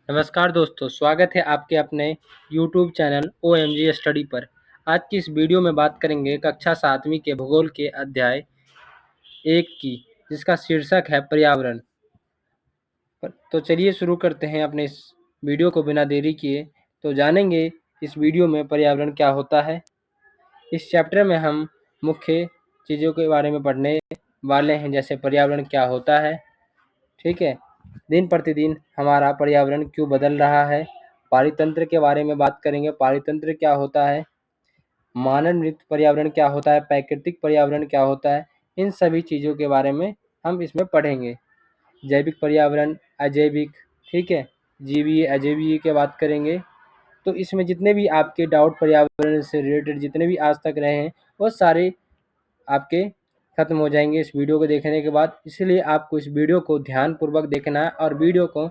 नमस्कार दोस्तों, स्वागत है आपके अपने YouTube चैनल OMG स्टडी पर। आज की इस वीडियो में बात करेंगे कक्षा 7वीं के भूगोल के अध्याय 1 की, जिसका शीर्षक है पर्यावरण। तो चलिए शुरू करते हैं अपने इस वीडियो को बिना देरी किए। तो जानेंगे इस वीडियो में पर्यावरण क्या होता है। इस चैप्टर में हम मुख्य चीज़ों के बारे में पढ़ने वाले हैं, जैसे पर्यावरण क्या होता है, ठीक है। दिन प्रतिदिन हमारा पर्यावरण क्यों बदल रहा है, पारितंत्र के बारे में बात करेंगे, पारितंत्र क्या होता है, मानव निर्मित पर्यावरण क्या होता है, प्राकृतिक पर्यावरण क्या होता है। इन सभी चीज़ों के बारे में हम इसमें पढ़ेंगे। जैविक पर्यावरण, अजैविक, ठीक है, जीवीय अजैवीय की बात करेंगे। तो इसमें जितने भी आपके डाउट पर्यावरण से रिलेटेड जितने भी आज तक रहे हैं, वो सारे आपके खत्म हो जाएंगे इस वीडियो को देखने के बाद। इसलिए आपको इस वीडियो को ध्यानपूर्वक देखना है और वीडियो को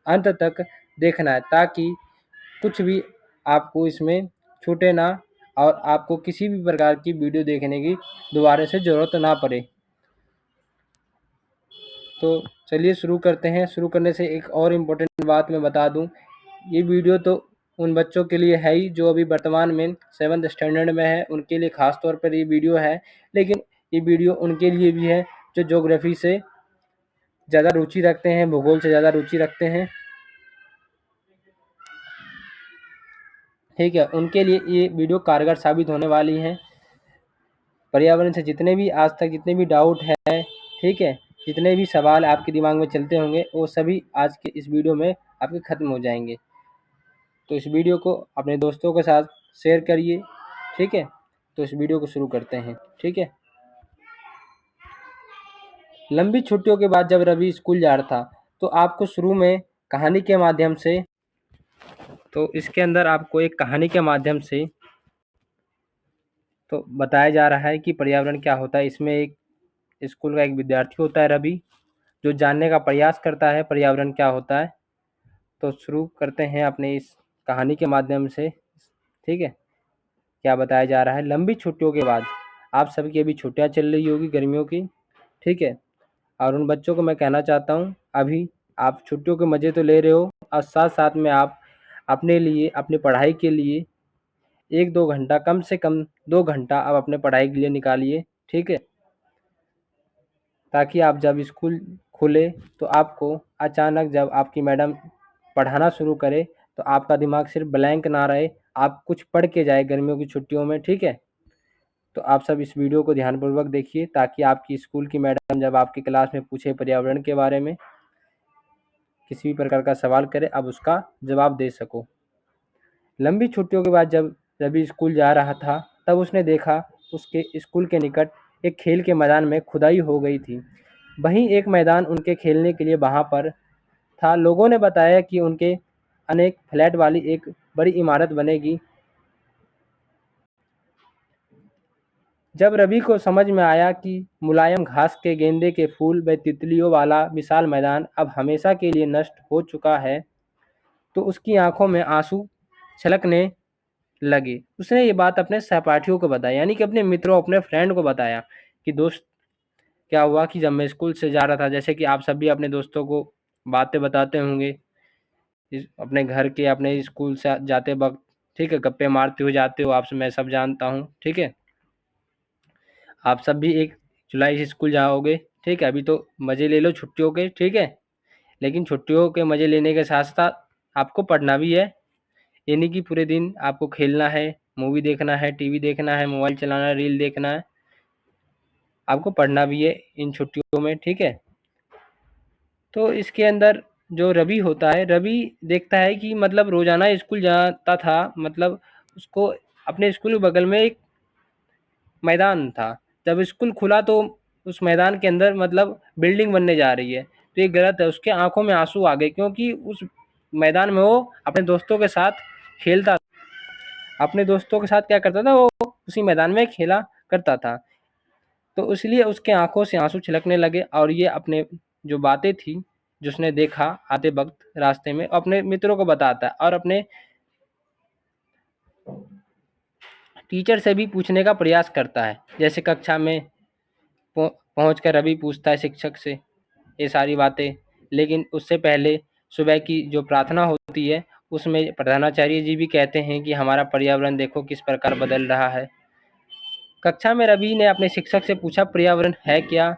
अंत तक देखना है, ताकि कुछ भी आपको इसमें छूटे ना और आपको किसी भी प्रकार की वीडियो देखने की दोबारा से ज़रूरत ना पड़े। तो चलिए शुरू करते हैं। शुरू करने से एक और इम्पोर्टेंट बात मैं बता दूं, ये वीडियो तो उन बच्चों के लिए है ही जो अभी वर्तमान में 7th स्टैंडर्ड में है, उनके लिए ख़ास तौर पर ये वीडियो है। लेकिन ये वीडियो उनके लिए भी है जो ज्योग्राफी से ज़्यादा रुचि रखते हैं, भूगोल से ज़्यादा रुचि रखते हैं, ठीक है। उनके लिए ये वीडियो कारगर साबित होने वाली है। पर्यावरण से जितने भी आज तक जितने भी डाउट है, ठीक है, जितने भी सवाल आपके दिमाग में चलते होंगे, वो सभी आज के इस वीडियो में आपके ख़त्म हो जाएंगे। तो इस वीडियो को अपने दोस्तों के साथ शेयर करिए, ठीक है। तो इस वीडियो को शुरू करते हैं, ठीक है। लंबी छुट्टियों के बाद जब रवि स्कूल जा रहा था, तो आपको शुरू में कहानी के माध्यम से, तो इसके अंदर आपको एक कहानी के माध्यम से तो बताया जा रहा है कि पर्यावरण क्या होता है। इसमें एक स्कूल का एक विद्यार्थी होता है रवि, जो जानने का प्रयास करता है पर्यावरण क्या होता है। तो शुरू करते हैं अपने इस कहानी के माध्यम से, ठीक है। क्या बताया जा रहा है, लंबी छुट्टियों के बाद आप सबकी अभी छुट्टियां चल रही होगी गर्मियों की, ठीक है। और उन बच्चों को मैं कहना चाहता हूँ, अभी आप छुट्टियों के मज़े तो ले रहे हो और साथ साथ में आप अपने लिए अपनी पढ़ाई के लिए 1-2 घंटा, कम से कम 2 घंटा आप अपने पढ़ाई के लिए निकालिए, ठीक है। ताकि आप जब स्कूल खुले तो आपको अचानक जब आपकी मैडम पढ़ाना शुरू करे तो आपका दिमाग सिर्फ ब्लैंक ना रहे, आप कुछ पढ़ के जाए गर्मियों की छुट्टियों में, ठीक है। तो आप सब इस वीडियो को ध्यानपूर्वक देखिए, ताकि आपकी स्कूल की मैडम जब आपकी क्लास में पूछे पर्यावरण के बारे में, किसी भी प्रकार का सवाल करे, आप उसका जवाब दे सको। लंबी छुट्टियों के बाद जब रवि स्कूल जा रहा था, तब उसने देखा उसके स्कूल के निकट एक खेल के मैदान में खुदाई हो गई थी। वहीं एक मैदान उनके खेलने के लिए वहाँ पर था। लोगों ने बताया कि उनके अनेक फ्लैट वाली एक बड़ी इमारत बनेगी। जब रवि को समझ में आया कि मुलायम घास के, गेंदे के फूल व तितलियों वाला विशाल मैदान अब हमेशा के लिए नष्ट हो चुका है, तो उसकी आंखों में आंसू छलकने लगे। उसने ये बात अपने सहपाठियों को बताई, यानी कि अपने मित्रों, अपने फ्रेंड को बताया कि दोस्त, क्या हुआ कि जब मैं स्कूल से जा रहा था, जैसे कि आप सभी अपने दोस्तों को बातें बताते होंगे अपने घर के, अपने स्कूल से जाते वक्त, ठीक है, गप्पे मारते हुए जाते हो, आपसे मैं सब जानता हूँ, ठीक है। आप सब भी 1 जुलाई से स्कूल जाओगे, ठीक है। अभी तो मज़े ले लो छुट्टियों के, ठीक है। लेकिन छुट्टियों के मज़े लेने के साथ साथ आपको पढ़ना भी है। ये नहीं कि पूरे दिन आपको खेलना है, मूवी देखना है, टीवी देखना है, मोबाइल चलाना है, रील देखना है, आपको पढ़ना भी है इन छुट्टियों में, ठीक है। तो इसके अंदर जो रवि होता है, रवि देखता है कि मतलब रोज़ाना स्कूल जाता था, मतलब उसको अपने स्कूल के बगल में एक मैदान था। जब स्कूल खुला तो उस मैदान के अंदर मतलब बिल्डिंग बनने जा रही है, तो ये गलत है। उसके आंखों में आंसू आ गए, क्योंकि उस मैदान में वो अपने दोस्तों के साथ खेलता, अपने दोस्तों के साथ क्या करता था, वो उसी मैदान में खेला करता था। तो इसलिए उसके आंखों से आंसू छलकने लगे और ये अपने जो बातें थी, जो उसने देखा आते वक्त रास्ते में, अपने मित्रों को बताता है और अपने टीचर से भी पूछने का प्रयास करता है। जैसे कक्षा में पहुंच कर रवि पूछता है शिक्षक से ये सारी बातें, लेकिन उससे पहले सुबह की जो प्रार्थना होती है उसमें प्रधानाचार्य जी भी कहते हैं कि हमारा पर्यावरण देखो किस प्रकार बदल रहा है। कक्षा में रवि ने अपने शिक्षक से पूछा, पर्यावरण है क्या?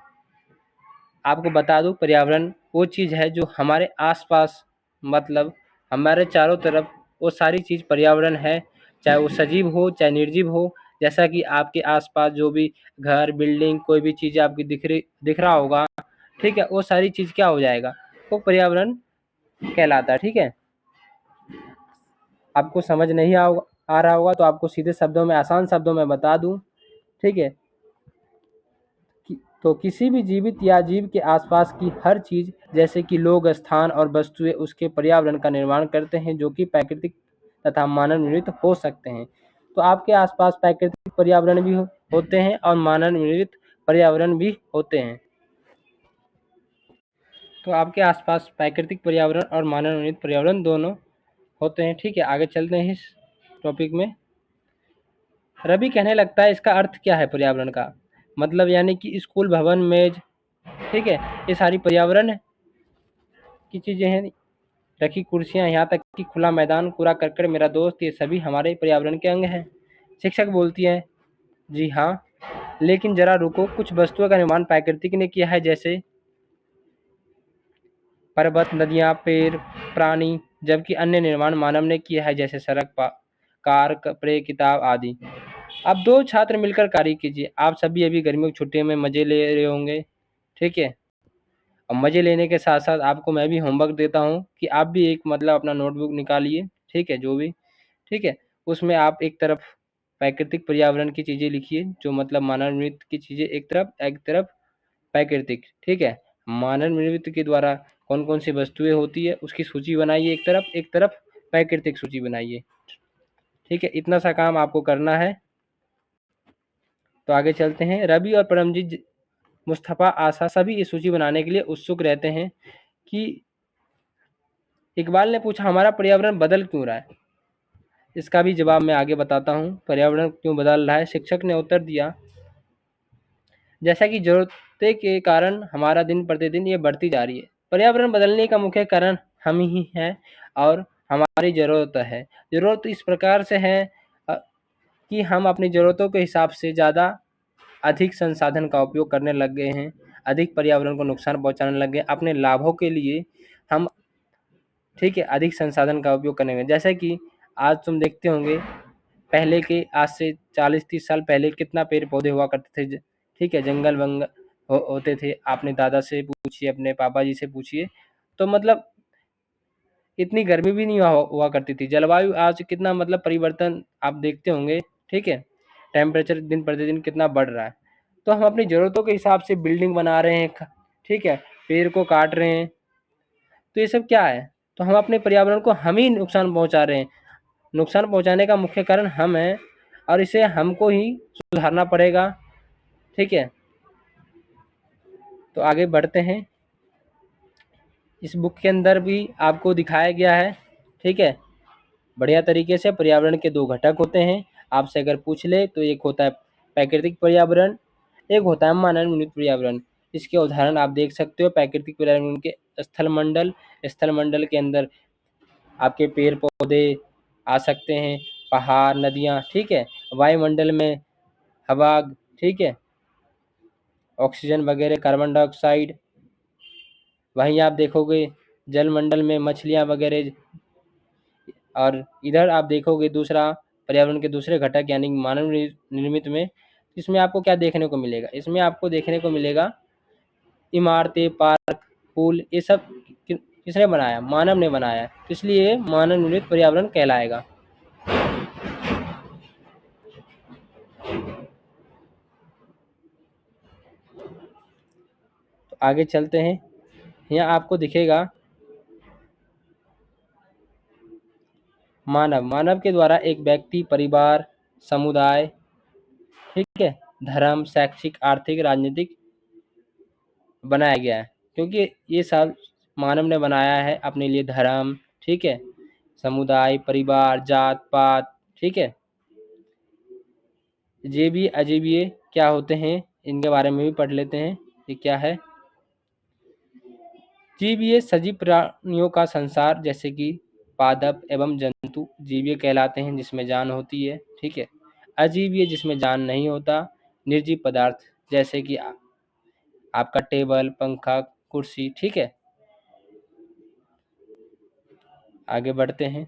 आपको बता दूं, पर्यावरण वो चीज़ है जो हमारे आसपास, मतलब हमारे चारों तरफ, वो सारी चीज़ पर्यावरण है, चाहे वो सजीव हो चाहे निर्जीव हो। जैसा कि आपके आसपास जो भी घर, बिल्डिंग, कोई भी चीज़ आपकी दिख रहा होगा, ठीक है, वो सारी चीज़ क्या हो जाएगा, वो पर्यावरण कहलाता है। ठीक है, आपको समझ नहीं आ रहा होगा तो आपको सीधे शब्दों में, आसान शब्दों में बता दूं। ठीक है, तो किसी भी जीवित या जीव के आसपास की हर चीज़, जैसे कि लोग, स्थान और वस्तुएं, उसके पर्यावरण का निर्माण करते हैं, जो कि प्राकृतिक तथा मानव निर्मित हो सकते हैं। तो आपके आसपास प्राकृतिक पर्यावरण भी होते हैं और मानव निर्मित पर्यावरण भी होते हैं। तो आपके आसपास प्राकृतिक पर्यावरण और मानव निर्मित पर्यावरण दोनों होते हैं। ठीक है, आगे चलते हैं इस टॉपिक में। रवि कहने लगता है, इसका अर्थ क्या है पर्यावरण का? मतलब यानी कि स्कूल, भवन, मेज, ठीक है, ये सारी पर्यावरण की चीज़ें हैं। रखी कुर्सियाँ, यहाँ तक कि खुला मैदान, कूड़ा करकट, मेरा दोस्त, ये सभी हमारे पर्यावरण के अंग हैं। शिक्षक बोलती है, जी हाँ, लेकिन जरा रुको, कुछ वस्तुओं का निर्माण प्रकृति ने किया है, जैसे पर्वत, नदियाँ, पेड़, प्राणी, जबकि अन्य निर्माण मानव ने किया है, जैसे सड़क, कार, कपड़े, किताब आदि। अब दो छात्र मिलकर कार्य कीजिए। आप सभी अभी गर्मियों की छुट्टियों में मजे ले रहे होंगे, ठीक है, और मजे लेने के साथ साथ आपको मैं भी होमवर्क देता हूँ कि आप भी एक, मतलब अपना नोटबुक निकालिए, ठीक है, जो भी, ठीक है, उसमें आप एक तरफ प्राकृतिक पर्यावरण की चीज़ें लिखिए, जो मतलब मानव निर्मित की चीज़ें एक तरफ प्राकृतिक, ठीक है, मानव निर्मित के द्वारा कौन कौन सी वस्तुएं होती है उसकी सूची बनाइए, एक तरफ प्राकृतिक सूची बनाइए। ठीक है, इतना सा काम आपको करना है। तो आगे चलते हैं। रवि और परमजीत, मुस्तफ़ा, आशा सभी इस सूची बनाने के लिए उत्सुक रहते हैं कि इकबाल ने पूछा, हमारा पर्यावरण बदल क्यों रहा है? इसका भी जवाब मैं आगे बताता हूँ, पर्यावरण क्यों बदल रहा है। शिक्षक ने उत्तर दिया, जैसा कि जरूरतें के कारण हमारा दिन प्रतिदिन ये बढ़ती जा रही है। पर्यावरण बदलने का मुख्य कारण हम ही हैं और हमारी ज़रूरत है। ज़रूरत इस प्रकार से है कि हम अपनी ज़रूरतों के हिसाब से ज़्यादा अधिक संसाधन का उपयोग करने लग गए हैं, अधिक पर्यावरण को नुकसान पहुंचाने लग गए अपने लाभों के लिए हम, ठीक है, अधिक संसाधन का उपयोग करने लगे। जैसे कि आज तुम देखते होंगे, पहले के, आज से 40-30 साल पहले कितना पेड़ पौधे हुआ करते थे, ठीक है, जंगल वंगल होते थे। अपने दादा से पूछिए, अपने पापा जी से पूछिए, तो मतलब इतनी गर्मी भी नहीं हुआ करती थी। जलवायु आज कितना, मतलब परिवर्तन आप देखते होंगे, ठीक है, टेम्परेचर दिन प्रतिदिन कितना बढ़ रहा है। तो हम अपनी ज़रूरतों के हिसाब से बिल्डिंग बना रहे हैं, ठीक है, पेड़ को काट रहे हैं, तो ये सब क्या है? तो हम अपने पर्यावरण को हम ही नुकसान पहुंचा रहे हैं। नुकसान पहुंचाने का मुख्य कारण हम हैं और इसे हमको ही सुधारना पड़ेगा। ठीक है, तो आगे बढ़ते हैं। इस बुक के अंदर भी आपको दिखाया गया है, ठीक है, बढ़िया तरीके से। पर्यावरण के दो घटक होते हैं, आपसे अगर पूछ ले तो एक होता है प्राकृतिक पर्यावरण, एक होता है मानव निर्मित पर्यावरण। इसके उदाहरण आप देख सकते हो। प्राकृतिक पर्यावरण के स्थल मंडल के अंदर आपके पेड़ पौधे आ सकते हैं, पहाड़, नदियाँ, ठीक है। वायुमंडल में हवा, ठीक है, ऑक्सीजन वगैरह, कार्बन डाइऑक्साइड। वहीं आप देखोगे जलमंडल में मछलियाँ वगैरह। और इधर आप देखोगे दूसरा, पर्यावरण के दूसरे घटक यानी मानव निर्मित में, इसमें आपको क्या देखने को मिलेगा? इसमें आपको देखने को मिलेगा इमारतें, पार्क, पुल, ये सब किसने बनाया? मानव ने बनाया, इसलिए मानव निर्मित पर्यावरण कहलाएगा। तो आगे चलते हैं। यहाँ आपको दिखेगा मानव के द्वारा एक व्यक्ति, परिवार, समुदाय, ठीक है, धर्म, शैक्षिक, आर्थिक, राजनीतिक बनाया गया है। क्योंकि ये सब मानव ने बनाया है अपने लिए। धर्म, ठीक है, समुदाय, परिवार, जात पात, ठीक है, ये भी अजीब, ये क्या होते हैं, इनके बारे में भी पढ़ लेते हैं। ये क्या है? जीवीय सजीव प्राणियों का संसार जैसे कि पादप एवं जंतु जीवीय कहलाते हैं, जिसमें जान होती है। ठीक है। अजीवीय जिसमें जान नहीं होता। निर्जीव पदार्थ जैसे कि आपका टेबल, पंखा, कुर्सी। ठीक है। आगे बढ़ते हैं।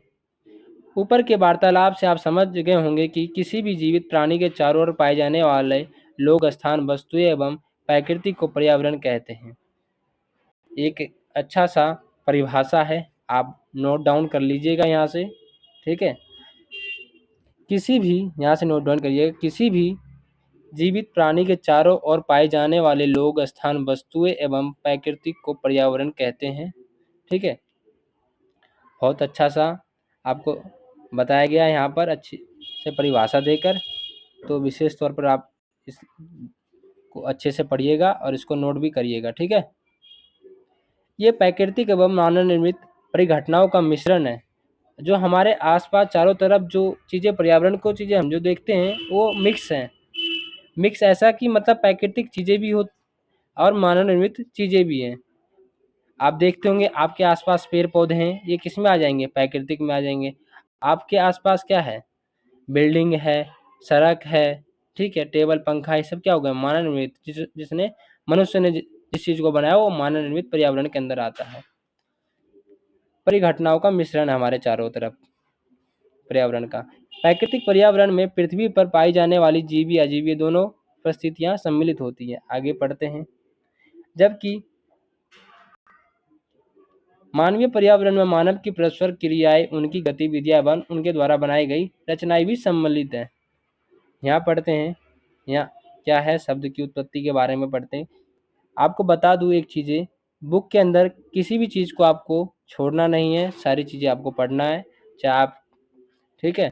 ऊपर के वार्तालाप से आप समझ गए होंगे कि किसी भी जीवित प्राणी के चारों ओर पाए जाने वाले लोग, स्थान, वस्तुएं एवं प्रकृति को पर्यावरण कहते हैं। एक अच्छा सा परिभाषा है, आप नोट डाउन कर लीजिएगा यहाँ से। ठीक है। किसी भी, यहाँ से नोट डाउन करिएगा, किसी भी जीवित प्राणी के चारों ओर पाए जाने वाले लोग, स्थान, वस्तुएं एवं प्रकृति को पर्यावरण कहते हैं। ठीक है। बहुत अच्छा सा आपको बताया गया है यहाँ पर अच्छी से परिभाषा देकर। तो विशेष तौर पर आप इसको अच्छे से पढ़िएगा और इसको नोट भी करिएगा। ठीक है। ये प्राकृतिक एवं मानव निर्मित परिघटनाओं का मिश्रण है। जो हमारे आसपास चारों तरफ जो चीज़ें, पर्यावरण को चीज़ें हम जो देखते हैं वो मिक्स हैं। मिक्स ऐसा कि मतलब प्राकृतिक चीज़ें भी हो और मानव निर्मित चीज़ें भी हैं। आप देखते होंगे आपके आसपास पेड़ पौधे हैं, ये किस में आ जाएंगे? प्राकृतिक में आ जाएंगे। आपके आसपास क्या है? बिल्डिंग है, सड़क है। ठीक है। टेबल, पंखा, ये सब क्या हो गया? मानव निर्मित। जिसने मनुष्य ने जिस चीज़ को बनाया वो मानव निर्मित पर्यावरण के अंदर आता है। परिघटनाओं का मिश्रण है हमारे चारों तरफ पर्यावरण का। प्राकृतिक पर्यावरण में पृथ्वी पर पाई जाने वाली जीवी अजीवी दोनों परिस्थितियां सम्मिलित होती हैं। आगे पढ़ते हैं। जबकि मानवीय पर्यावरण में मानव की परस्पर क्रियाएं, उनकी गतिविधियां एवं उनके द्वारा बनाई गई रचनाएं भी सम्मिलित हैं। यहाँ पढ़ते हैं। यहाँ क्या है? शब्द की उत्पत्ति के बारे में पढ़ते हैं। आपको बता दूं एक चीज़ें, बुक के अंदर किसी भी चीज़ को आपको छोड़ना नहीं है, सारी चीज़ें आपको पढ़ना है, चाहे आप। ठीक है।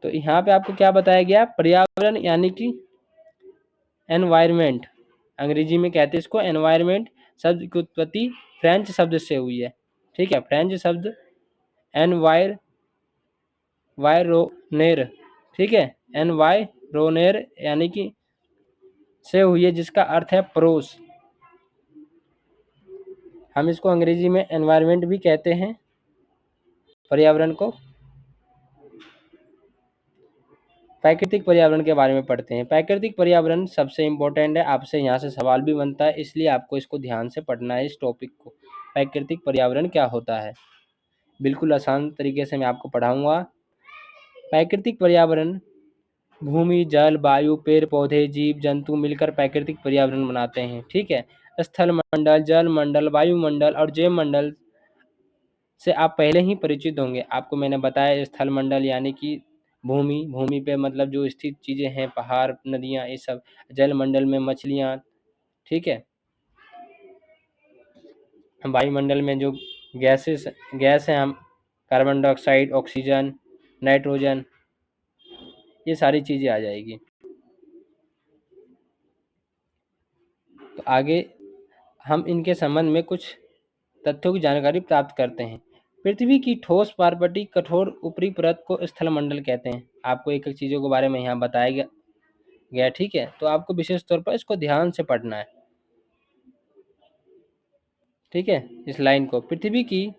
तो यहाँ पे आपको क्या बताया गया? पर्यावरण यानी कि एनवायरमेंट, अंग्रेजी में कहते हैं इसको एनवायरमेंट। शब्द की उत्पत्ति फ्रेंच शब्द से हुई है। ठीक है। फ्रेंच शब्द एनवायरोनेर। ठीक है। एनवायरोनेर यानी कि से हुई है, जिसका अर्थ है पड़ोस। हम इसको अंग्रेजी में एनवायरमेंट भी कहते हैं, पर्यावरण को। प्राकृतिक पर्यावरण के बारे में पढ़ते हैं। प्राकृतिक पर्यावरण सबसे इम्पोर्टेंट है, आपसे यहाँ से सवाल भी बनता है, इसलिए आपको इसको ध्यान से पढ़ना है, इस टॉपिक को। प्राकृतिक पर्यावरण क्या होता है, बिल्कुल आसान तरीके से मैं आपको पढ़ाऊँगा। प्राकृतिक पर्यावरण भूमि, जल, वायु, पेड़ पौधे, जीव जंतु मिलकर प्राकृतिक पर्यावरण बनाते हैं। ठीक है। स्थल मंडल, जल मंडल, वायुमंडल और जैव मंडल से आप पहले ही परिचित होंगे। आपको मैंने बताया स्थल मंडल यानी कि भूमि, भूमि पे मतलब जो स्थित चीज़ें हैं, पहाड़, नदियाँ, ये सब। जल मंडल में मछलियाँ। ठीक है। वायुमंडल में जो गैस हैं, हम कार्बन डाइऑक्साइड, ऑक्सीजन, नाइट्रोजन, ये सारी चीज़ें आ जाएगी। तो आगे हम इनके संबंध में कुछ तथ्यों की जानकारी प्राप्त करते हैं। पृथ्वी की ठोस पार्वती कठोर ऊपरी परत को स्थल मंडल कहते हैं। आपको एक एक चीज़ों के बारे में यहाँ बताया गया। ठीक है। तो आपको विशेष तौर पर इसको ध्यान से पढ़ना है। ठीक है। इस लाइन को, पृथ्वी की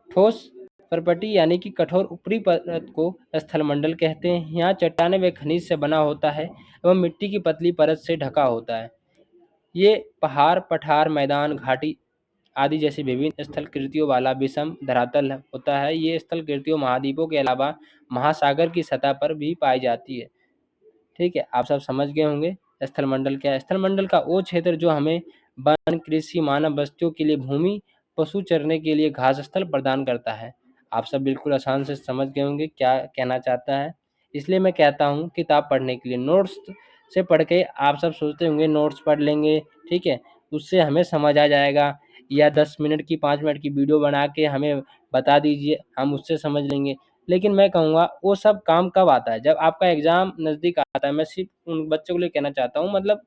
ठोस परपटी यानी कि कठोर ऊपरी परत को स्थल मंडल कहते हैं। यहाँ चट्टाने व खनिज से बना होता है एवं मिट्टी की पतली परत से ढका होता है। ये पहाड़, पठार, मैदान, घाटी आदि जैसी विभिन्न स्थल कृतियों वाला विषम धरातल होता है। ये स्थल कृतियों महाद्वीपों के अलावा महासागर की सतह पर भी पाई जाती है। ठीक है। आप सब समझ गए होंगे स्थल मंडल क्या है। स्थल मंडल का वो क्षेत्र जो हमें वन, कृषि, मानव बस्तियों के लिए भूमि, पशु चरने के लिए घास स्थल प्रदान करता है। आप सब बिल्कुल आसान से समझ गए होंगे क्या कहना चाहता है। इसलिए मैं कहता हूँ किताब पढ़ने के लिए, नोट्स से पढ़ के आप सब सोचते होंगे नोट्स पढ़ लेंगे। ठीक है। उससे हमें समझ आ जाएगा, या 10 मिनट की, 5 मिनट की वीडियो बना के हमें बता दीजिए, हम उससे समझ लेंगे। लेकिन मैं कहूँगा वो सब काम कब आता है? जब आपका एग्ज़ाम नज़दीक आता है। मैं सिर्फ उन बच्चों के लिए कहना चाहता हूँ, मतलब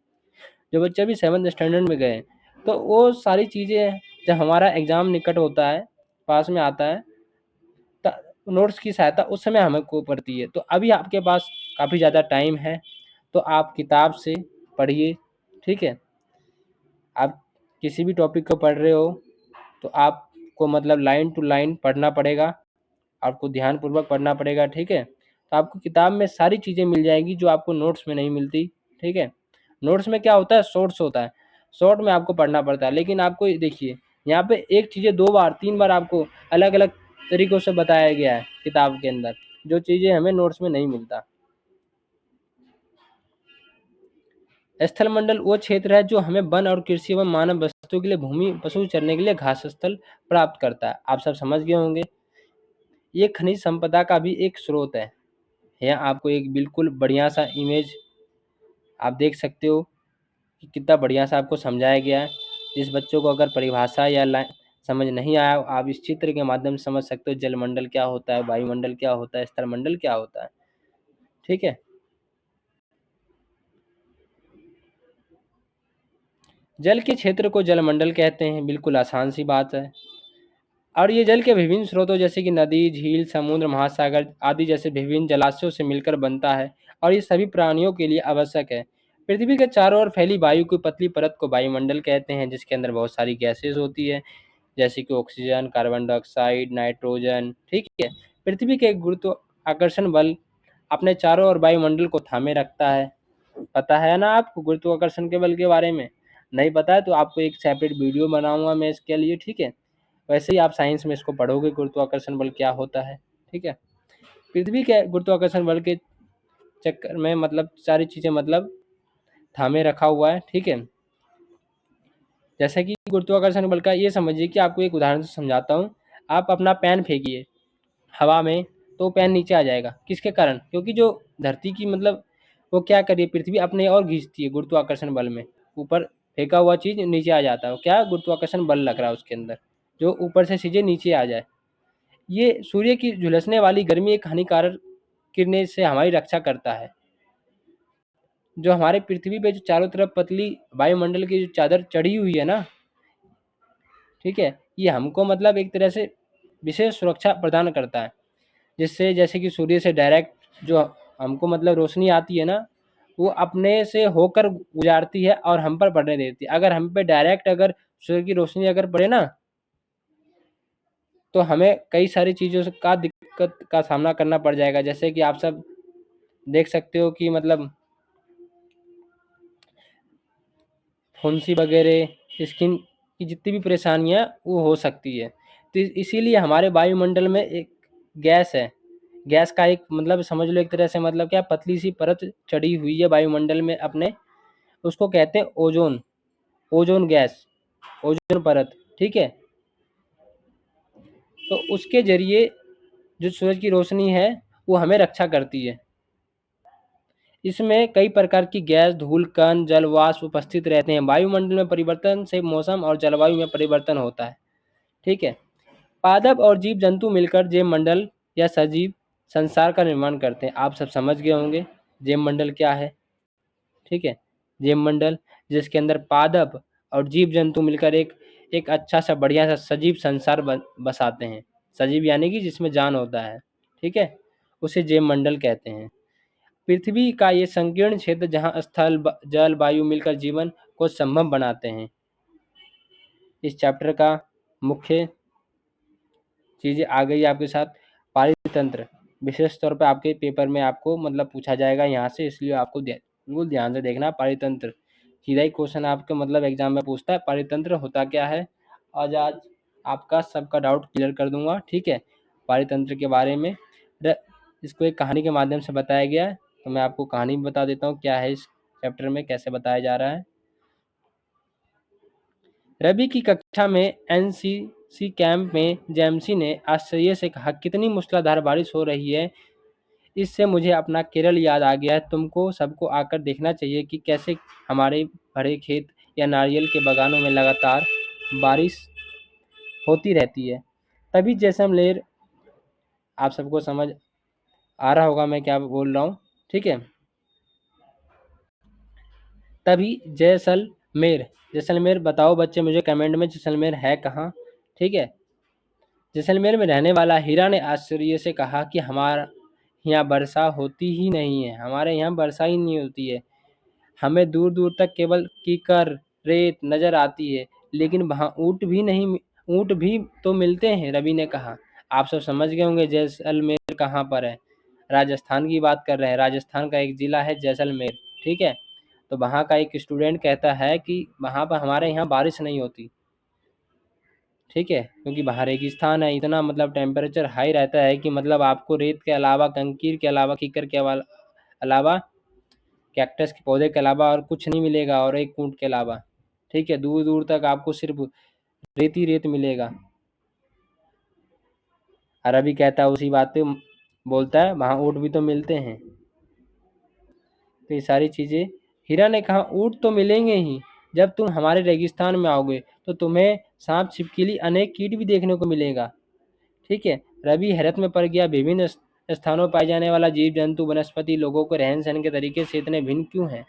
जो बच्चे अभी 7th स्टैंडर्ड में गए हैं, तो वो सारी चीज़ें जब हमारा एग्ज़ाम निकट होता है, पास में आता है, त नोट्स की सहायता उस समय हमें को पड़ती है। तो अभी आपके पास काफ़ी ज़्यादा टाइम है, तो आप किताब से पढ़िए। ठीक है। आप किसी भी टॉपिक को पढ़ रहे हो तो आपको मतलब लाइन टू लाइन पढ़ना पड़ेगा, आपको ध्यानपूर्वक पढ़ना पड़ेगा, ठीक है। तो आपको किताब में सारी चीज़ें मिल जाएगी जो आपको नोट्स में नहीं मिलती, ठीक है। नोट्स में क्या होता है, शॉर्ट्स होता है, शॉर्ट में आपको पढ़ना पड़ता है, लेकिन आपको देखिए यहाँ पे एक चीज़ें 2 बार 3 बार आपको अलग अलग तरीक़ों से बताया गया है किताब के अंदर, जो चीज़ें हमें नोट्स में नहीं मिलता। स्थल मंडल वो क्षेत्र है जो हमें वन और कृषि एवं मानव वस्तु के लिए भूमि, पशु चरने के लिए घास स्थल प्राप्त करता है। आप सब समझ गए होंगे। ये खनिज संपदा का भी एक स्रोत है। यहाँ आपको एक बिल्कुल बढ़िया सा इमेज आप देख सकते हो कि कितना बढ़िया सा आपको समझाया गया है। जिस बच्चों को अगर परिभाषा या समझ नहीं आया, आप इस चित्र के माध्यम से समझ सकते हो जलमंडल क्या होता है, वायुमंडल क्या होता है, स्थलमंडल क्या होता है, ठीक है। जल के क्षेत्र को जलमंडल कहते हैं, बिल्कुल आसान सी बात है। और ये जल के विभिन्न स्रोतों जैसे कि नदी, झील, समुद्र, महासागर आदि जैसे विभिन्न जलाशयों से मिलकर बनता है और ये सभी प्राणियों के लिए आवश्यक है। पृथ्वी के चारों ओर फैली वायु की पतली परत को वायुमंडल कहते हैं, जिसके अंदर बहुत सारी गैसेज होती है, जैसे कि ऑक्सीजन, कार्बन डाइऑक्साइड, नाइट्रोजन, ठीक है। पृथ्वी के गुरुत्वाकर्षण बल अपने चारों ओर वायुमंडल को थामे रखता है। पता है ना आपको गुरुत्वाकर्षण के बल के बारे में? नहीं पता है तो आपको एक सेपरेट वीडियो बनाऊंगा मैं इसके लिए, ठीक है। वैसे ही आप साइंस में इसको पढ़ोगे गुरुत्वाकर्षण बल क्या होता है, ठीक है। पृथ्वी के गुरुत्वाकर्षण बल के चक्कर में मतलब सारी चीज़ें मतलब थामे रखा हुआ है, ठीक है। जैसे कि गुरुत्वाकर्षण बल का ये समझिए कि आपको एक उदाहरण से समझाता हूँ। आप अपना पेन फेंकिए हवा में तो पेन नीचे आ जाएगा, किसके कारण? क्योंकि जो धरती की मतलब वो क्या करिए पृथ्वी अपने और खींचती है गुरुत्वाकर्षण बल में, ऊपर फेंका हुआ चीज़ नीचे आ जाता है, क्या गुरुत्वाकर्षण बल लग रहा है उसके अंदर, जो ऊपर से चीज़ें नीचे आ जाए। ये सूर्य की झुलसने वाली गर्मी एक हानिकारक किरणें से हमारी रक्षा करता है। जो हमारे पृथ्वी पे जो चारों तरफ पतली वायुमंडल की जो चादर चढ़ी हुई है ना, ठीक है, ये हमको मतलब एक तरह से विशेष सुरक्षा प्रदान करता है, जिससे जैसे कि सूर्य से डायरेक्ट जो हमको मतलब रोशनी आती है ना, वो अपने से होकर गुजारती है और हम पर पड़ने देती है। अगर हम पे डायरेक्ट अगर सूर्य की रोशनी अगर पड़े ना, तो हमें कई सारी चीज़ों से का दिक्कत का सामना करना पड़ जाएगा। जैसे कि आप सब देख सकते हो कि मतलब फुंसी वगैरह, स्किन की जितनी भी परेशानियाँ वो हो सकती है। तो इसीलिए हमारे वायुमंडल में एक गैस है, गैस का एक मतलब समझ लो एक तरह से मतलब क्या पतली सी परत चढ़ी हुई है वायुमंडल में अपने, उसको कहते हैं ओजोन, ओजोन गैस, ओजोन परत, ठीक है। तो उसके ज़रिए जो सूरज की रोशनी है वो हमें रक्षा करती है। इसमें कई प्रकार की गैस, धूल कण, जल वाष्प उपस्थित रहते हैं। वायुमंडल में परिवर्तन से मौसम और जलवायु में परिवर्तन होता है, ठीक है। पादप और जीव जंतु मिलकर जैव मंडल या सजीव संसार का निर्माण करते हैं। आप सब समझ गए होंगे जैव मंडल क्या है, ठीक है। जैव मंडल जिसके अंदर पादप और जीव जंतु मिलकर एक एक अच्छा सा बढ़िया सा सजीव संसार बसाते हैं। सजीव यानी कि जिसमें जान होता है, ठीक है, उसे जैव मंडल कहते हैं। पृथ्वी का ये संकीर्ण क्षेत्र जहाँ स्थल, जल, वायु मिलकर जीवन को संभव बनाते हैं। इस चैप्टर का मुख्य चीज़ें आ गई आपके साथ। पारितंत्र विशेष तौर पे आपके पेपर में आपको मतलब पूछा जाएगा यहाँ से, इसलिए आपको बिल्कुल ध्यान से देखना। पारितंत्र सीधा ही क्वेश्चन आपके मतलब एग्जाम में पूछता है, पारितंत्र होता क्या है। आज आपका सबका डाउट क्लियर कर दूंगा, ठीक है। पारितंत्र के बारे में इसको एक कहानी के माध्यम से बताया गया है, तो मैं आपको कहानी भी बता देता हूँ क्या है इस चैप्टर में, कैसे बताया जा रहा है। रवि की कक्षा में एनसीसी कैंप में जेएमसी ने आश्चर्य से कहा, कितनी मूसलाधार बारिश हो रही है, इससे मुझे अपना केरल याद आ गया है। तुमको सबको आकर देखना चाहिए कि कैसे हमारे भरे खेत या नारियल के बागानों में लगातार बारिश होती रहती है। तभी जैसलमेर, आप सबको समझ आ रहा होगा मैं क्या बोल रहा हूँ, ठीक है। तभी जैसलमेर, जैसलमेर बताओ बच्चे मुझे कमेंट में, जैसलमेर है कहाँ, ठीक है। जैसलमेर में रहने वाला हीरा ने आश्चर्य से कहा कि हमारा यहाँ वर्षा होती ही नहीं है, हमारे यहाँ वर्षा ही नहीं होती है। हमें दूर दूर तक केवल कीकर रेत नज़र आती है, लेकिन वहाँ ऊँट भी तो मिलते हैं, रवि ने कहा। आप सब समझ गए होंगे जैसलमेर कहाँ पर है। राजस्थान की बात कर रहे हैं, राजस्थान का एक ज़िला है जैसलमेर, ठीक है। तो वहाँ का एक स्टूडेंट कहता है कि वहाँ पर हमारे यहाँ बारिश नहीं होती, ठीक है, क्योंकि वहाँ रेगिस्तान है। इतना मतलब टेम्परेचर हाई रहता है कि मतलब आपको रेत के अलावा, कंकीर के अलावा, कीकर के अलावा, कैक्टस के पौधे के अलावा और कुछ नहीं मिलेगा, और एक ऊँट के अलावा, ठीक है। दूर दूर तक आपको सिर्फ रेत ही रेत मिलेगा। अरबी कहता है, उसी बात पे बोलता है, वहाँ ऊँट भी तो मिलते हैं। तो ये सारी चीज़ें, हीरा ने कहा, ऊँट तो मिलेंगे ही, जब तुम हमारे रेगिस्तान में आओगे तो तुम्हें सांप छिपकली अनेक कीट भी देखने को मिलेगा, ठीक है। रवि हैरत में पड़ गया। विभिन्न स्थानों पर पाए जाने वाला जीव जंतु, वनस्पति, लोगों के रहन सहन के तरीके से इतने भिन्न क्यों हैं?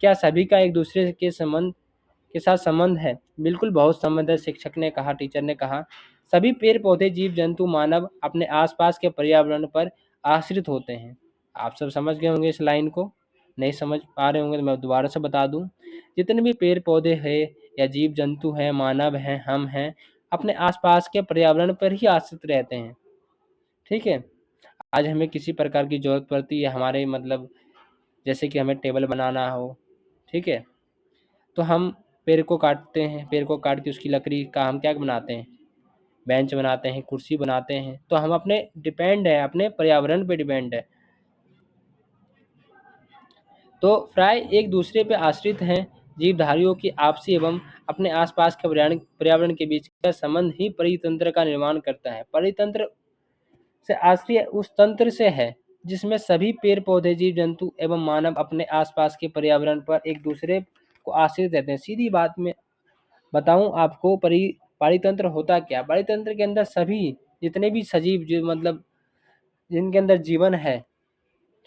क्या सभी का एक दूसरे के साथ संबंध है? बिल्कुल, बहुत संबंध है, शिक्षक ने कहा, टीचर ने कहा। सभी पेड़ पौधे, जीव जंतु, मानव अपने आसपास के पर्यावरण पर आश्रित होते हैं। आप सब समझ गए होंगे इस लाइन को। नहीं समझ पा रहे होंगे तो मैं दोबारा से बता दूं। जितने भी पेड़ पौधे हैं या जीव जंतु हैं, मानव हैं, हम हैं, अपने आसपास के पर्यावरण पर ही आश्रित रहते हैं, ठीक है। आज हमें किसी प्रकार की ज़रूरत पड़ती है, हमारे मतलब जैसे कि हमें टेबल बनाना हो, ठीक है, तो हम पेड़ को काटते हैं, पेड़ को काट के उसकी लकड़ी का हम क्या बनाते हैं, बेंच बनाते हैं, कुर्सी बनाते हैं। तो हम अपने डिपेंड है, अपने पर्यावरण पे डिपेंड है। तो प्राय एक दूसरे पर आश्रित हैं। जीवधारियों की आपसी एवं अपने आसपास के पर्यावरण के बीच का संबंध ही परितंत्र का निर्माण करता है। परितंत्र से आश्रय उस तंत्र से है जिसमें सभी पेड़ पौधे, जीव जंतु एवं मानव अपने आसपास के पर्यावरण पर एक दूसरे को आश्रित रहते हैं। सीधी बात में बताऊं आपको, पारितंत्र होता क्या? पारितंत्र के अंदर सभी जितने भी सजीव, जो मतलब जिनके अंदर जीवन है,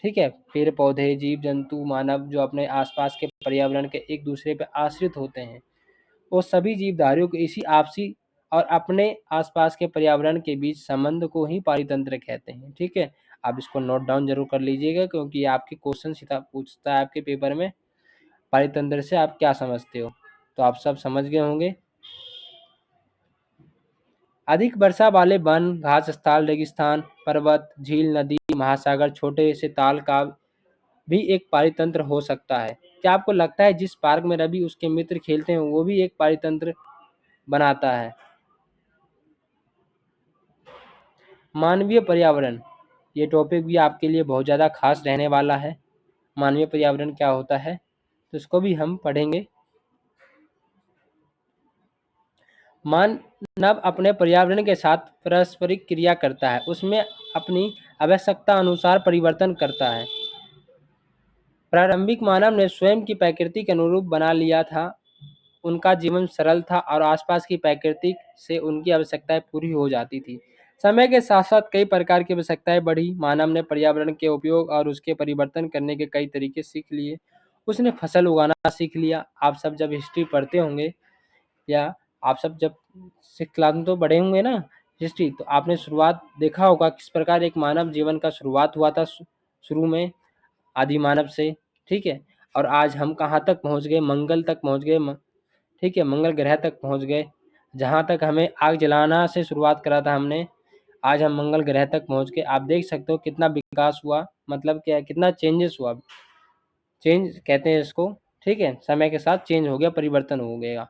ठीक है, पेड़ पौधे, जीव जंतु, मानव, जो अपने आसपास के पर्यावरण के एक दूसरे पर आश्रित होते हैं, वो सभी जीवधारियों को इसी आपसी और अपने आसपास के पर्यावरण के बीच संबंध को ही पारितंत्र कहते हैं, ठीक है। आप इसको नोट डाउन जरूर कर लीजिएगा, क्योंकि आपके क्वेश्चन सीधा पूछता है आपके पेपर में, पारितंत्र से आप क्या समझते हो। तो आप सब समझ गए होंगे। अधिक वर्षा वाले वन, घास स्थल, रेगिस्तान, पर्वत, झील, नदी, महासागर, छोटे से ताल का भी एक पारितंत्र हो सकता है। क्या आपको लगता है जिस पार्क में रवि उसके मित्र खेलते हैं वो भी एक पारितंत्र बनाता है? मानवीय पर्यावरण, ये टॉपिक भी आपके लिए बहुत ज़्यादा खास रहने वाला है। मानवीय पर्यावरण क्या होता है, तो इसको भी हम पढ़ेंगे। मानव अपने पर्यावरण के साथ पारस्परिक क्रिया करता है, उसमें अपनी आवश्यकता अनुसार परिवर्तन करता है। प्रारंभिक मानव ने स्वयं की प्रकृति के अनुरूप बना लिया था। उनका जीवन सरल था और आसपास की प्रकृति से उनकी आवश्यकताएं पूरी हो जाती थी। समय के साथ साथ कई प्रकार की आवश्यकताएं बढ़ी। मानव ने पर्यावरण के उपयोग और उसके परिवर्तन करने के कई तरीके सीख लिए। उसने फसल उगाना सीख लिया। आप सब जब हिस्ट्री पढ़ते होंगे, या आप सब जब सिक्स क्लास में तो पढ़े होंगे ना हिस्ट्री, तो आपने शुरुआत देखा होगा किस प्रकार एक मानव जीवन का शुरुआत हुआ था, शुरू में आदि मानव से, ठीक है। और आज हम कहाँ तक पहुँच गए, मंगल तक पहुँच गए, ठीक है, मंगल ग्रह तक पहुँच गए। जहाँ तक हमें आग जलाना से शुरुआत करा था हमने, आज हम मंगल ग्रह तक पहुँच गए। आप देख सकते हो कितना विकास हुआ, मतलब क्या, कितना चेंजेस हुआ। चेंज कहते हैं इसको, ठीक है, समय के साथ चेंज हो गया, परिवर्तन हो गया।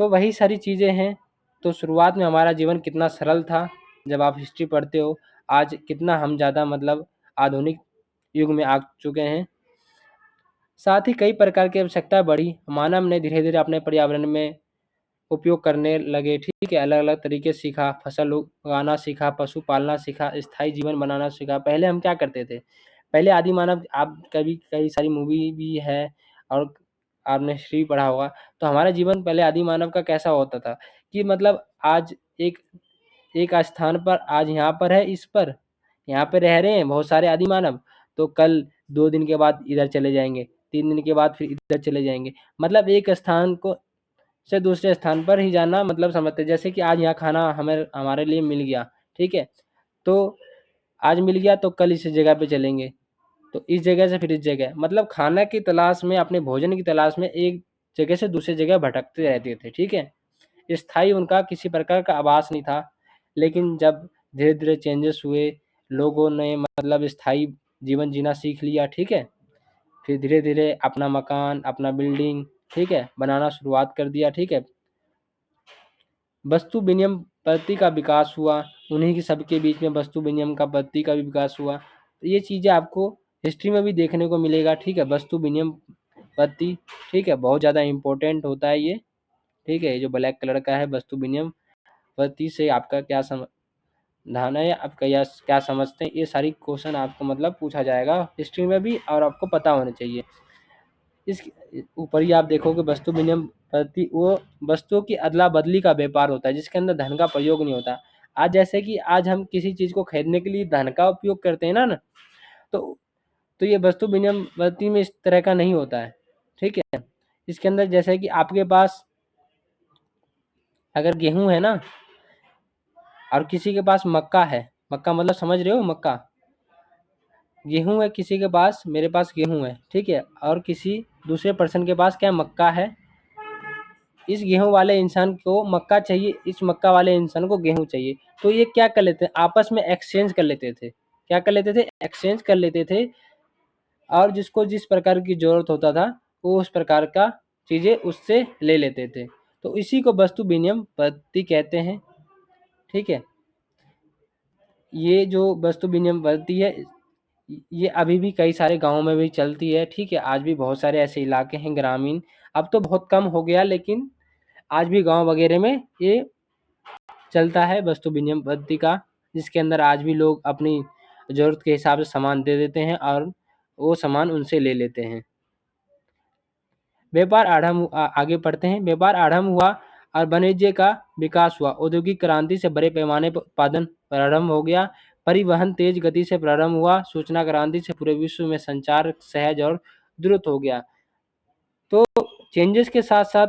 तो वही सारी चीज़ें हैं। तो शुरुआत में हमारा जीवन कितना सरल था, जब आप हिस्ट्री पढ़ते हो, आज कितना हम ज़्यादा मतलब आधुनिक युग में आ चुके हैं। साथ ही कई प्रकार की आवश्यकता बढ़ी। मानव ने धीरे धीरे अपने पर्यावरण में उपयोग करने लगे, ठीक है, अलग अलग तरीके सीखा, फसल उगाना सीखा, पशु पालना सीखा, स्थायी जीवन बनाना सीखा। पहले हम क्या करते थे, पहले आदि मानव, आप कभी कई सारी मूवी भी है और आपने हिस्ट्री पढ़ा होगा, तो हमारा जीवन पहले आदि मानव का कैसा होता था कि मतलब आज एक एक स्थान पर, आज यहाँ पर है, इस पर यहाँ पे रह रहे हैं बहुत सारे आदि मानव, तो कल 2 दिन के बाद इधर चले जाएंगे, 3 दिन के बाद फिर इधर चले जाएंगे। मतलब एक स्थान को से दूसरे स्थान पर ही जाना मतलब समझते हैं। जैसे कि आज यहाँ खाना हमें हमारे लिए मिल गया, ठीक है, तो आज मिल गया तो कल इस जगह पे चलेंगे, तो इस जगह से फिर इस जगह, मतलब खाना की तलाश में, अपने भोजन की तलाश में एक जगह से दूसरी जगह भटकते रहते थे, ठीक है। स्थायी उनका किसी प्रकार का आवास नहीं था, लेकिन जब धीरे धीरे चेंजेस हुए, लोगों ने मतलब स्थायी जीवन जीना सीख लिया, ठीक है। फिर धीरे धीरे अपना मकान, अपना बिल्डिंग, ठीक है, बनाना शुरुआत कर दिया, ठीक है। वस्तु विनिमय पद्धति का विकास हुआ, उन्हीं की सबके बीच में वस्तु विनिमय का पद्धति का भी विकास हुआ। तो ये चीज़ें आपको हिस्ट्री में भी देखने को मिलेगा, ठीक है। वस्तु विनिमय पद्धति, ठीक है, बहुत ज़्यादा इम्पोर्टेंट होता है ये, ठीक है। ये जो ब्लैक कलर का है, वस्तु विनिमय पद्धति से आपका क्या समाधान है, आपका या क्या समझते हैं, ये सारी क्वेश्चन आपको मतलब पूछा जाएगा हिस्ट्री में भी, और आपको पता होना चाहिए। इस ऊपर ही आप देखोगे वस्तु विनिमय पद्धति वो वस्तुओं की अदला बदली का व्यापार होता है, जिसके अंदर धन का प्रयोग नहीं होता। आज जैसे कि आज हम किसी चीज़ को खरीदने के लिए धन का उपयोग करते हैं ना, तो ये वस्तु विनिमय पद्धति में इस तरह का नहीं होता है, ठीक है। इसके अंदर जैसे कि आपके पास अगर गेहूं है ना, और किसी के पास मक्का है, मक्का मतलब समझ रहे हो, मक्का, गेहूं है किसी के पास, मेरे पास गेहूं है, ठीक है, और किसी दूसरे पर्सन के पास क्या मक्का है। इस गेहूं वाले इंसान को मक्का चाहिए, इस मक्का वाले इंसान को गेहूं चाहिए, तो ये क्या कर लेते हैं, आपस में एक्सचेंज कर लेते थे। क्या कर लेते थे, एक्सचेंज कर लेते थे, और जिसको जिस प्रकार की जरूरत होता था वो उस प्रकार का चीज़ें उससे ले लेते थे। तो इसी को वस्तु विनिमय पद्धति कहते हैं, ठीक है। ये जो वस्तु विनिमय पद्धति है, ये अभी भी कई सारे गाँव में भी चलती है, ठीक है। आज भी बहुत सारे ऐसे इलाके हैं ग्रामीण, अब तो बहुत कम हो गया, लेकिन आज भी गांव वगैरह में ये चलता है वस्तु विनिमय पद्धति का, जिसके अंदर आज भी लोग अपनी ज़रूरत के हिसाब से सामान दे देते हैं और वो सामान उनसे ले लेते हैं। व्यापार आगे बढ़ते हैं। व्यापार आरंभ हुआ और वाणिज्य का विकास हुआ। औद्योगिक क्रांति से बड़े पैमाने पर उत्पादन प्रारंभ हो गया। परिवहन तेज गति से प्रारंभ हुआ। सूचना क्रांति से पूरे विश्व में संचार सहज और द्रुत हो गया। तो चेंजेस के साथ साथ,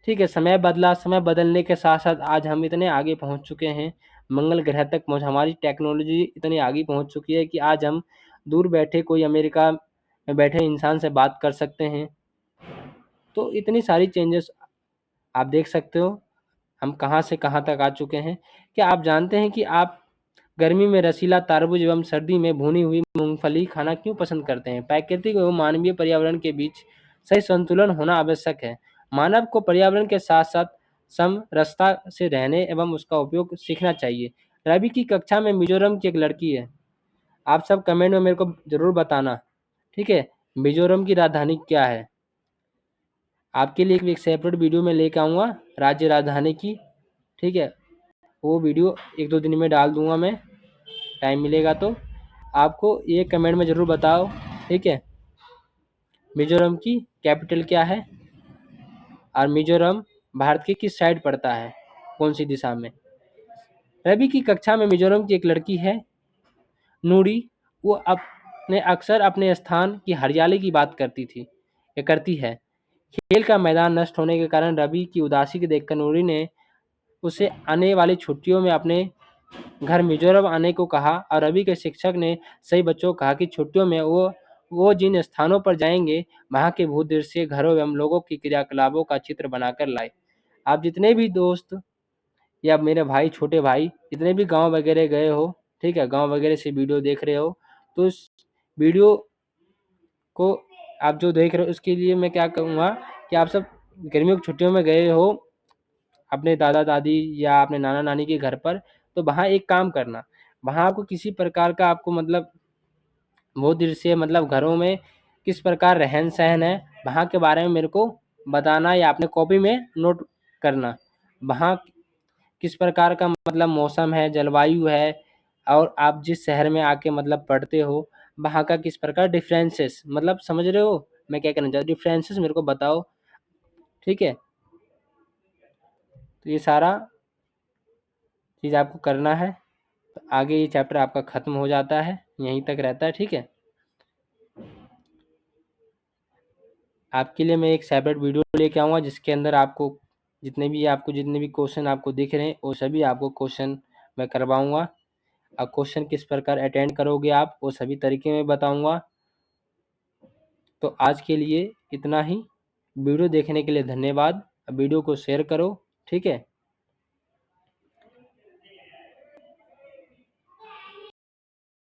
ठीक है, समय बदला, समय बदलने के साथ साथ आज हम इतने आगे पहुंच चुके हैं, मंगल ग्रह तक पहुंच, हमारी टेक्नोलॉजी इतनी आगे पहुंच चुकी है कि आज हम दूर बैठे कोई अमेरिका में बैठे इंसान से बात कर सकते हैं। तो इतनी सारी चेंजेस आप देख सकते हो, हम कहाँ से कहाँ तक आ चुके हैं। क्या आप जानते हैं कि आप गर्मी में रसीला तरबूज एवं सर्दी में भुनी हुई मूंगफली खाना क्यों पसंद करते हैं? प्राकृतिक एवं मानवीय पर्यावरण के बीच सही संतुलन होना आवश्यक है। मानव को पर्यावरण के साथ साथ समरसता से रहने एवं उसका उपयोग सीखना चाहिए। रवि की कक्षा में मिजोरम की एक लड़की है। आप सब कमेंट में मेरे को जरूर बताना, ठीक है, मिजोरम की राजधानी क्या है। आपके लिए एक सेपरेट वीडियो में लेके आऊँगा राज्य राजधानी की, ठीक है। वो वीडियो एक दो दिन में डाल दूंगा मैं, टाइम मिलेगा तो। आपको ये कमेंट में ज़रूर बताओ, ठीक है, मिजोरम की कैपिटल क्या है, और मिजोरम भारत के किस साइड पड़ता है, कौन सी दिशा में। रवि की कक्षा में मिजोरम की एक लड़की है, नूरी। वो अपने अक्सर अपने स्थान की हरियाली की बात करती थी, या करती है। खेल का मैदान नष्ट होने के कारण रवि की उदासी को देखकर नूरी ने उसे आने वाली छुट्टियों में अपने घर मिजोरम आने को कहा, और रवि के शिक्षक ने सभी बच्चों को कहा कि छुट्टियों में वो जिन स्थानों पर जाएंगे वहाँ के भूदृश्य, घरों एवं लोगों की क्रियाकलापों का चित्र बनाकर लाए। आप जितने भी दोस्त या मेरे भाई, छोटे भाई, जितने भी गांव वगैरह गए हो, ठीक है, गांव वगैरह से वीडियो देख रहे हो, तो इस वीडियो को आप जो देख रहे हो उसके लिए मैं क्या कहूँगा कि आप सब गर्मियों की छुट्टियों में गए हो अपने दादा दादी या अपने नाना नानी के घर पर, तो वहाँ एक काम करना, वहाँ आपको किसी प्रकार का आपको मतलब वो दृश्य मतलब घरों में किस प्रकार रहन सहन है वहाँ के बारे में मेरे को बताना, या अपने कॉपी में नोट करना। वहाँ किस प्रकार का मतलब मौसम है, जलवायु है, और आप जिस शहर में आके मतलब पढ़ते हो वहाँ का किस प्रकार डिफरेंसेस, मतलब समझ रहे हो मैं क्या कहना चाहता हूँ, डिफरेंसेस मेरे को बताओ, ठीक है। तो ये सारा चीज़ आपको करना है, तो आगे ये चैप्टर आपका ख़त्म हो जाता है, यहीं तक रहता है, ठीक है। आपके लिए मैं एक सेपरेट वीडियो लेके आऊँगा जिसके अंदर आपको जितने भी क्वेश्चन आपको दिख रहे हैं वो सभी आपको क्वेश्चन मैं करवाऊँगा, और क्वेश्चन किस प्रकार अटेंड करोगे आप वो सभी तरीके में बताऊँगा। तो आज के लिए इतना ही। वीडियो देखने के लिए धन्यवाद। वीडियो को शेयर करो, ठीक है।